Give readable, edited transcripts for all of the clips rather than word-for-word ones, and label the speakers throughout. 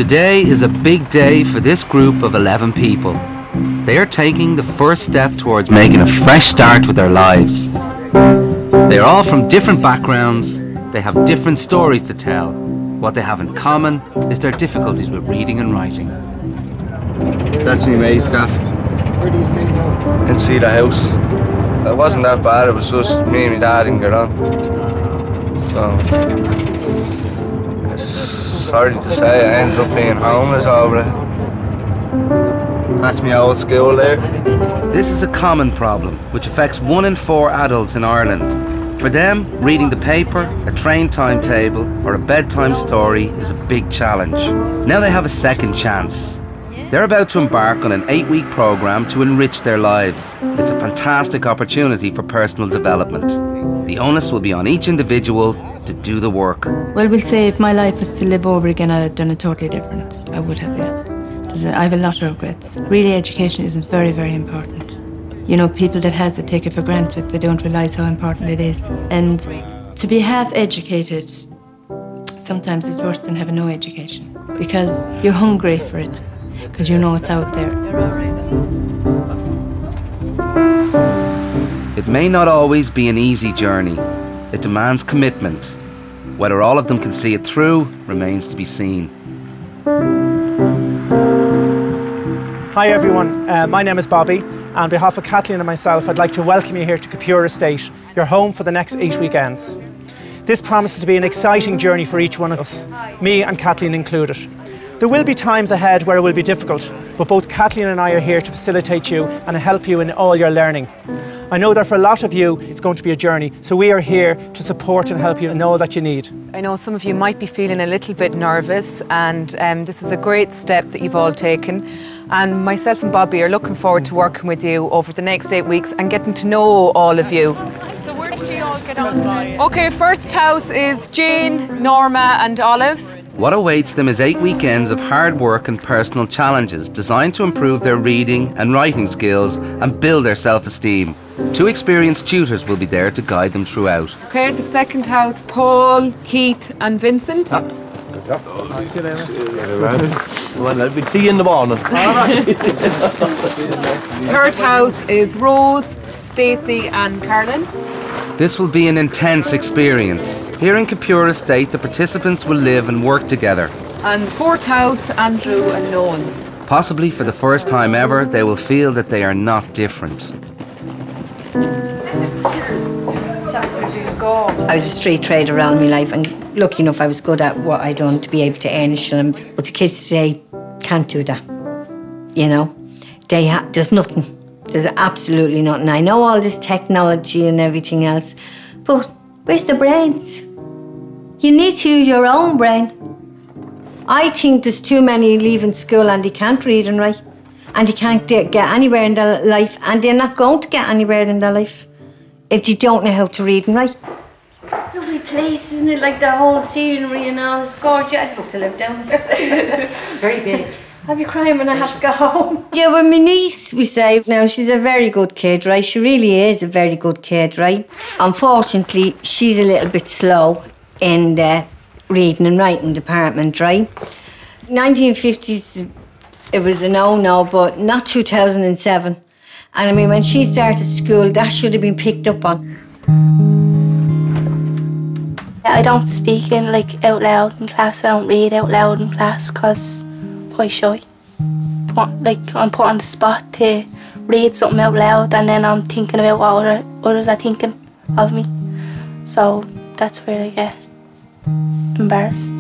Speaker 1: Today is a big day for this group of 11 people. They are taking the first step towards making a fresh start with their lives. They are all from different backgrounds. They have different stories to tell. What they have in common is their difficulties with reading and writing.
Speaker 2: That's me mate's gaff.
Speaker 3: Where do you stay now?
Speaker 2: In Cedar House. It wasn't that bad, it was just me and my dad didn't get on. So, it's sorry to say, I ended up being homeless over it. That's my old school there.
Speaker 1: This is a common problem which affects 1 in 4 adults in Ireland. For them, reading the paper, a train timetable or a bedtime story is a big challenge. Now they have a second chance. They're about to embark on an 8-week programme to enrich their lives. It's a fantastic opportunity for personal development. The onus will be on each individual to do the work.
Speaker 4: Well, we'll say if my life was to live over again, I'd have done it totally different. I would have, yeah. I have a lot of regrets. Really, education is very, very important. You know, people that has it take it for granted. They don't realise how important it is. And to be half educated sometimes is worse than having no education, because you're hungry for it, because you know it's out there.
Speaker 1: It may not always be an easy journey. It demands commitment. Whether all of them can see it through remains to be seen.
Speaker 5: Hi everyone, my name is Bobby. On behalf of Kathleen and myself, I'd like to welcome you here to Capure Estate, your home for the next 8 weekends. This promises to be an exciting journey for each one of us, me and Kathleen included. There will be times ahead where it will be difficult, but both Kathleen and I are here to facilitate you and help you in all your learning. I know that for a lot of you, it's going to be a journey, so we are here to support and help you in all that you need.
Speaker 6: I know some of you might be feeling a little bit nervous, and this is a great step that you've all taken. And myself and Bobby are looking forward to working with you over the next 8 weeks and getting to know all of you. So where did you all get on? Okay, first house is Jane, Norma and Olive.
Speaker 1: What awaits them is 8 weekends of hard work and personal challenges designed to improve their reading and writing skills and build their self-esteem. 2 experienced tutors will be there to guide them throughout.
Speaker 6: Okay, the second house, Paul, Keith and Vincent.
Speaker 2: See you later. Well, I'll be tea in the morning.
Speaker 6: Third house is Rose, Stacey and Carolyn.
Speaker 1: This will be an intense experience. Here in Capure Estate, the participants will live and work together.
Speaker 6: And fourth house, Andrew and Nolan.
Speaker 1: Possibly for the first time ever, they will feel that they are not different.
Speaker 7: I was a street trader all my life, and lucky enough I was good at what I done to be able to earn a shilling. But the kids today can't do that, you know. There's nothing. There's absolutely nothing. I know all this technology and everything else, but where's the brains? You need to use your own brain. I think there's too many leaving school and they can't read and write, and they can't get anywhere in their life, and they're not going to get anywhere in their life if they don't know how to read and write. Lovely place, isn't it? Like the whole scenery and all, it's gorgeous. I'd love to live down there. Very big. I'll be crying when I have to go home. Yeah, well, my niece, we say, now she's a very good kid, right? She really is a very good kid, right? Unfortunately, she's a little bit slow in the reading and writing department, right? 1950s, it was a no-no, but not 2007. And I mean, when she started school, that should have been picked up on.
Speaker 8: I don't speak in out loud in class. I don't read out loud in class because I'm quite shy. I'm put on the spot to read something out loud, and then I'm thinking about what others are thinking of me. So that's where I get embarrassed.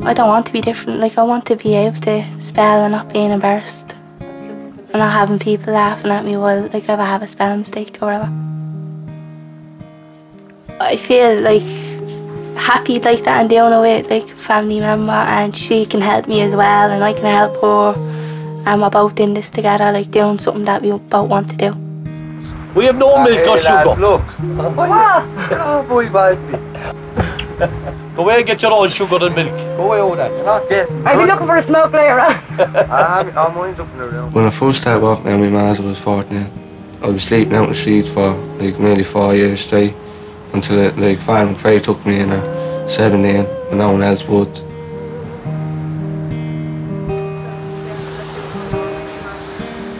Speaker 8: I don't want to be different. I want to be able to spell and not being embarrassed, and not having people laughing at me while if I have a spelling mistake or whatever. I feel happy that I'm doing it with a family member, and she can help me as well, and I can help her, and we're both in this together, doing something that we both want to do.
Speaker 2: We have no milk or sugar.
Speaker 3: Lads, look. Oh boy, baby.
Speaker 2: Go away and get your own sugar and milk.
Speaker 3: Go away over there. You're not getting.
Speaker 6: I'll be looking for a smoke later on.
Speaker 3: Mine's up in the room.
Speaker 9: When I first started walking out with my ma's, I was 14. I was sleeping out in the streets for nearly 4 years straight, until Farm Cray took me in at 17. but no one else would.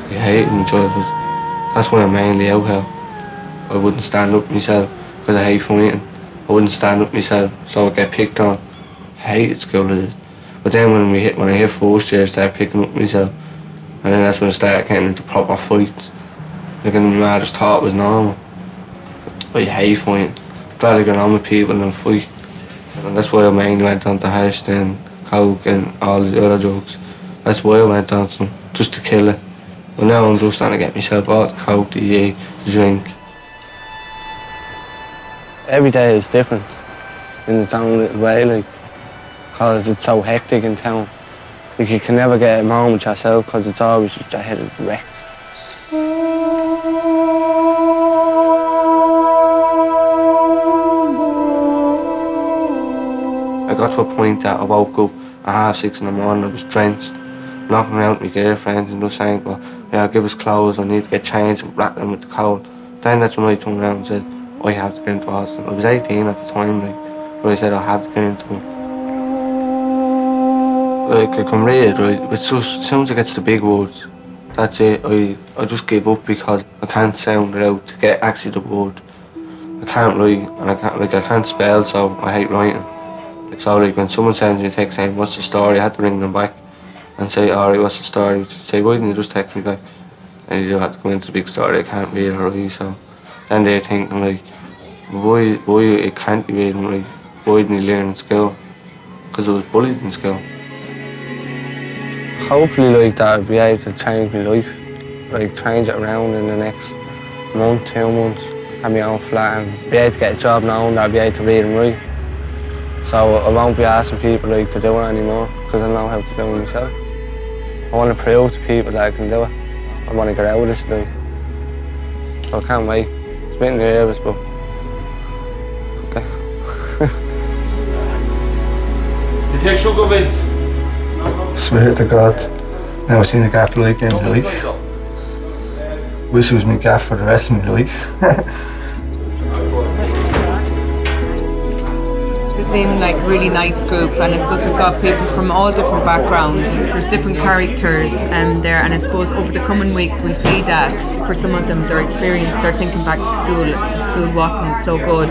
Speaker 9: I hated my childhood. That's why I'm mainly out here. I wouldn't stand up myself because I hate fighting. I wouldn't stand up myself, so I'd get picked on. I hated school, I did. But then when I hit first year, I started picking up myself. And then that's when I started getting into proper fights. Like, and my just thought it was normal. But I hate fighting. I'd rather get on with people than fight. And that's why I mainly went on to hash, then coke and all the other drugs. That's why I went on to them, just to kill it. But now I'm just trying to get myself out the coke, the drink. Every day is different in its own little way, like, because it's so hectic in town. Like, you can never get a moment yourself because it's always just your head is wrecked. I got to a point that I woke up at 6:30 in the morning, I was drenched, knocking around with my girlfriends and just saying, well, yeah, give us clothes, I need to get changed, and rattling with the cold. Then that's when I turned around and said, I have to get into Austin. I was 18 at the time, like, but I said I have to get into it. Like, I can read, right? It's just, as soon as I get to the big words, that's it. I just give up because I can't sound it out to get actually the word. I can't write, and I can't spell, so I hate writing. Like, so like, when someone sends me a text saying, what's the story, I had to ring them back and say, alright, what's the story? Say, why didn't you just text me back? And you have to go into the big story, I can't read or write, so then they're thinking, like, why it can't be reading, like, why didn't you learn in school? Because I was bullied in school. Hopefully, like, that I'll be able to change my life, like, change it around in the next month, 2 months, have my own flat and be able to get a job now and I'll be able to read and write. So I won't be asking people, like, to do it anymore because I know how to do it myself. I want to prove to people that I can do it. I want to get out of this life. So I can't wait. It's a bit nervous, but okay.
Speaker 10: You take sugar, Vince?
Speaker 2: Swear to God, never seen a gaff like it in my life. Wish it was my gaff for the rest of my life.
Speaker 6: They seem like a really nice group, and I suppose we've got people from all different backgrounds. There's different characters there, and I suppose over the coming weeks we'll see that for some of them, their experience, they're thinking back to school. School wasn't so good.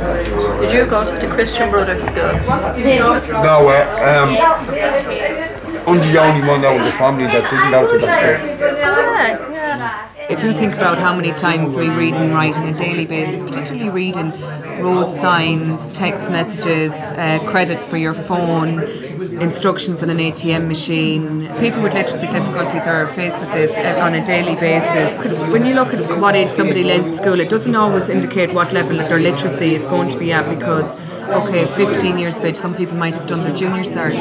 Speaker 11: Did you go to the Christian Brothers school?
Speaker 10: No, I'm the only one out of the family that didn't go to that school.
Speaker 6: If you think about how many times we read and write on a daily basis, particularly reading road signs, text messages, credit for your phone, instructions on an ATM machine. People with literacy difficulties are faced with this on a daily basis. When you look at what age somebody leaves school, it doesn't always indicate what level their literacy is going to be at because, okay, 15 years of age, some people might have done their junior cert.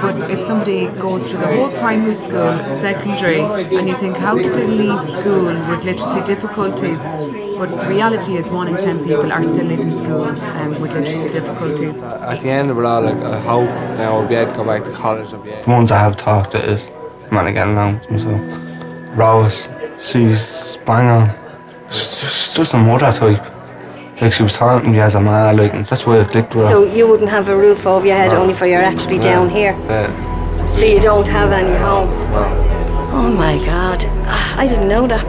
Speaker 6: But if somebody goes through the whole primary school, secondary, and you think, how did they leave school with literacy difficulties? But the reality is 1 in 10 people are still leaving schools with literacy difficulties.
Speaker 9: At the end of it all, like, I hope now I'll be able to go back to college. The ones I have talked to is, man, I get along with them, so. Rose, she's bang on. She's just a mother type. Like, she was talking to me as a man, like, and that's why I clicked with her.
Speaker 7: So you wouldn't have a roof over your head only for you're actually down here?
Speaker 9: Yeah.
Speaker 7: So you don't have any home?
Speaker 9: No.
Speaker 7: Oh my God, I didn't know that.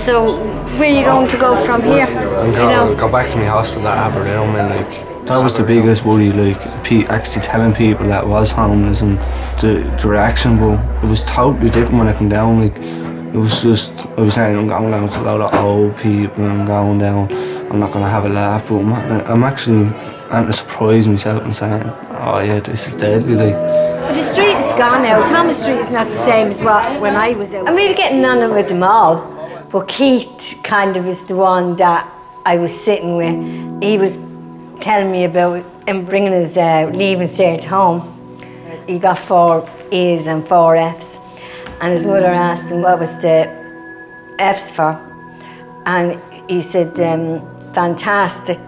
Speaker 7: So where are you going to go from here?
Speaker 9: I'm going to go back to my hostel at Aberdown, and like, that was the biggest worry, like, actually telling people that I was homeless and the reaction, but it was totally different when I came down, like, it was just, I was saying I'm going down to a lot of old people, I'm going down, I'm not going to have a laugh, but I'm actually having to surprise myself and saying, oh yeah, this is deadly, like.
Speaker 7: But the street is gone now. Thomas Street is not the same as what when I was out. I'm really getting on with them all, but Keith kind of is the one that I was sitting with. He was telling me about him bringing his leaving cert home. He got 4 A's and 4 F's. And his mother asked him what was the F's for, and he said fantastic,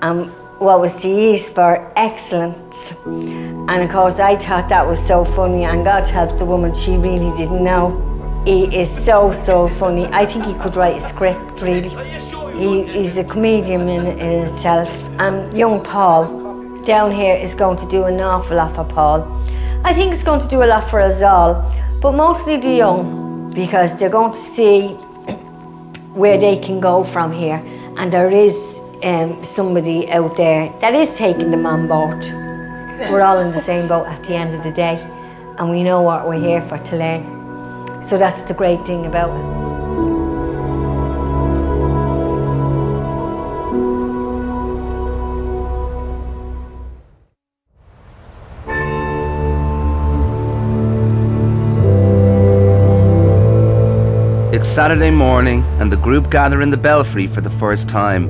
Speaker 7: and what was the E's for? Excellence. And of course I thought that was so funny, and God help the woman, she really didn't know. He is so funny. I think he could write a script, really. He's a comedian in himself. And young Paul, down here is going to do an awful lot for Paul. I think it's going to do a lot for us all, but mostly the young, because they're going to see where they can go from here, and there is somebody out there that is taking them on board. We're all in the same boat at the end of the day, and we know what we're here for, to learn. So that's the great thing about it.
Speaker 1: It's Saturday morning and the group gather in the belfry for the first time.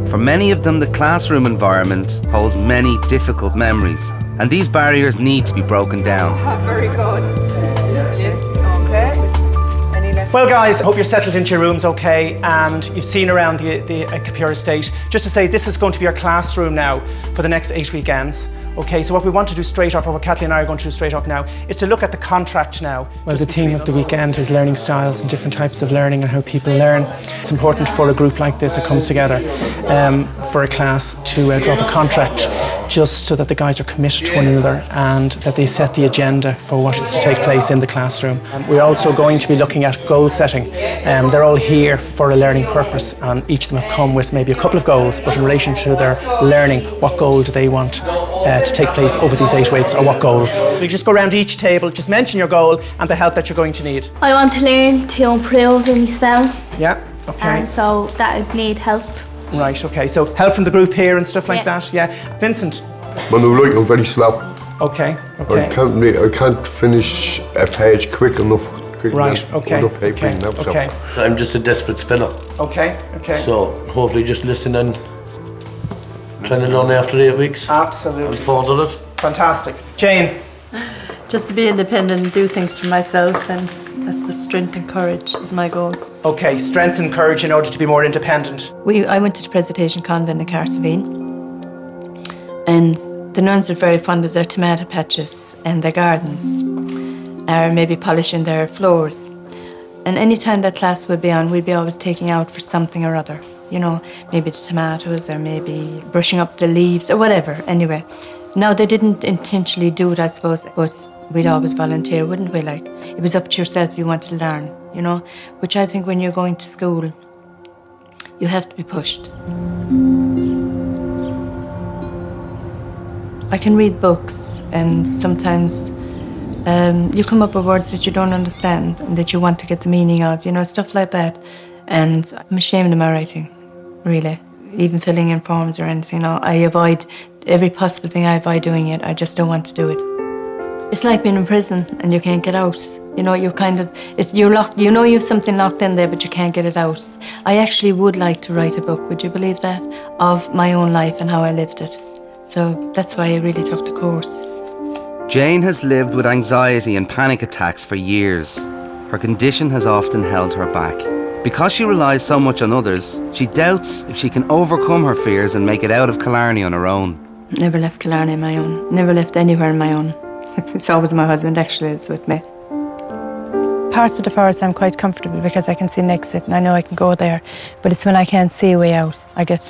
Speaker 1: For many of them, the classroom environment holds many difficult memories, and these barriers need to be broken down.
Speaker 6: Very good. Okay.
Speaker 5: Well guys, I hope you're settled into your rooms okay, and you've seen around the Capure estate. Just to say, this is going to be our classroom now for the next 8 weekends. Okay, so what we want to do straight off, or what Kathleen and I are going to do straight off now, is to look at the contract now. Well, the theme of the weekend is learning styles and different types of learning and how people learn. It's important for a group like this that comes together for a class to drop a contract, just so that the guys are committed to one another and that they set the agenda for what is to take place in the classroom. We're also going to be looking at goal setting. They're all here for a learning purpose, and each of them have come with maybe a couple of goals, but in relation to their learning, what goal do they want to take place over these 8 weeks, or what goals? You just go around each table, just mention your goal and the help that you're going to need.
Speaker 8: I want to learn to improve in my spelling.
Speaker 5: Yeah, okay.
Speaker 8: And so that would need help.
Speaker 5: Right, okay, so help from the group here and stuff like that, yeah. Vincent?
Speaker 12: When I'm very slow.
Speaker 5: Okay, okay.
Speaker 12: I can't finish a page quick enough.
Speaker 5: Right, okay, okay.
Speaker 13: I'm just a desperate speller.
Speaker 5: Okay, okay.
Speaker 13: So hopefully just listen and trying to learn after 8 weeks.
Speaker 5: Absolutely.
Speaker 13: It.
Speaker 5: Fantastic. Jane?
Speaker 11: Just to be independent and do things for myself, and I suppose strength and courage is my goal.
Speaker 5: Okay, strength and courage in order to be more independent.
Speaker 4: I went to the Presentation Convent in Carsavine, and the nuns are very fond of their tomato patches and their gardens, or maybe polishing their floors. And any time that class would be on, we'd be always taking out for something or other. You know, maybe the tomatoes, or maybe brushing up the leaves, or whatever. Anyway, now they didn't intentionally do it, I suppose, but we'd always volunteer, wouldn't we? Like, it was up to yourself if you wanted to learn, you know? Which I think when you're going to school, you have to be pushed. I can read books, and sometimes you come up with words that you don't understand and that you want to get the meaning of, you know, stuff like that. And I'm ashamed of my writing, really. Even filling in forms or anything. No, I avoid every possible thing. I avoid doing it. I just don't want to do it. It's like being in prison and you can't get out. You know, you're kind of, you're locked. You know you have something locked in there, but you can't get it out. I actually would like to write a book, would you believe that? Of my own life and how I lived it. So that's why I really took the course.
Speaker 1: Jane has lived with anxiety and panic attacks for years. Her condition has often held her back. Because she relies so much on others, she doubts if she can overcome her fears and make it out of Killarney on her own.
Speaker 4: Never left Killarney on my own. Never left anywhere on my own. It's always my husband actually that's with me. Parts of the forest I'm quite comfortable because I can see an exit and I know I can go there. But it's when I can't see a way out. I get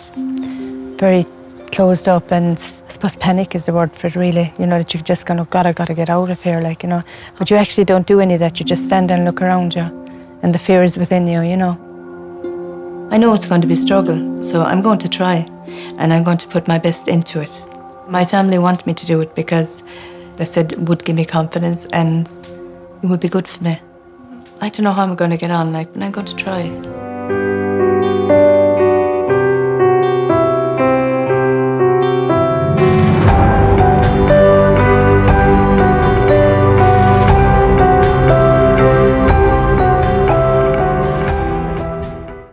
Speaker 4: very closed up, and I suppose panic is the word for it, really. You know, that you're just going, oh God, I got to get out of here, like, you know. But you actually don't do any of that. You just stand there and look around you. And the fear is within you, you know. I know it's going to be a struggle, so I'm going to try. And I'm going to put my best into it. My family want me to do it because they said it would give me confidence and it would be good for me. I don't know how I'm going to get on, like, but I'm going to try.